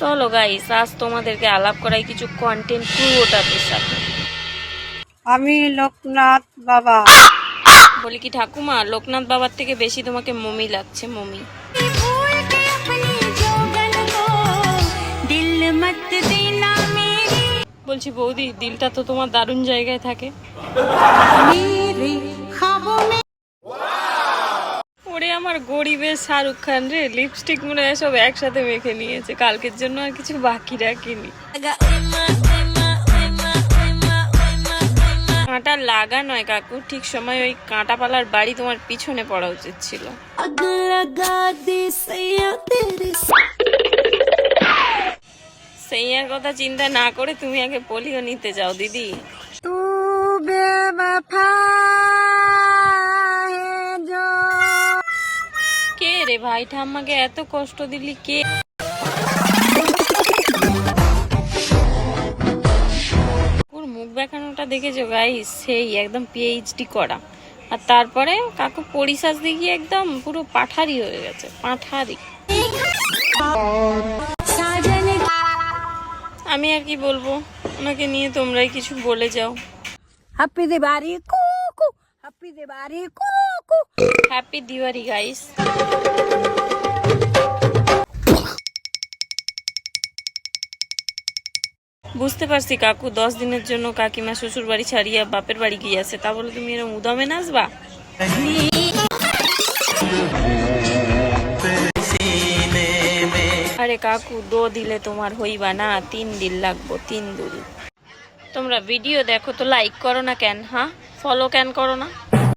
চলো গাইস, আজ তোমাদেরকে আলাপ করাই কিছু কন্টেন্ট ক্রিয়েটরদের সাথে। আমি লোকনাথ বাবা। বলি কি ঠাকুমা, লোকনাথ বাবার থেকে বেশি তোমাকে মমি লাগছে, মমি। বলছি বৌদি, দিলটা তো তোমার দারুণ জায়গায় থাকে। ওরে আমার গরিবের শাহরুখ খান রে, লিপস্টিক মনে হয় সব একসাথে মেখে নিয়েছে, কালকের জন্য আর কিছু বাকি রাখিনি। কাঁটা লাগা নয় কাকু, ঠিক সময় ওই কাঁটা পালার বাড়ি তোমার পিছনে পড়া উচিত ছিল। সেই আর কথা চিন্তা না করে তুমি আগে পোলিও নিতে যাও দিদি। তু বেওয়াফা হে জো। কে রে ভাই, ঠাম্মাকে এত কষ্ট দিলি কে? ওর মুখ দেখানোটা দেখেছো গাইস, সেই একদম পিএইচডি করা। আর তারপরে কাকু পরিসাজ দেখিয়ে একদম পুরো পাঠারি হয়ে গেছে, পাঠারি। আমি আর কি বলবো, ওনাকে নিয়ে তোমরাই কিছু বলে যাও। হ্যাপি দিওয়ালি কুকু, হ্যাপি দিওয়ালি কুকু। Happy Diwali guys. বুঝতে পারছি কাকু 10 দিনের জন্য কাকিমা শ্বশুর বাড়ি ছাড়িয়ে বাপের বাড়ি গিয়েছে, তা বলে তুমি এরকম উদমে নাচবা? আরে কাকু, 2 দিলে তোমার হইবা না, 3 দিন লাগবো, 3 দিন। তোমরা ভিডিও দেখো তো লাইক করো না কেন? হ্যাঁ, ফলো কেন করো না?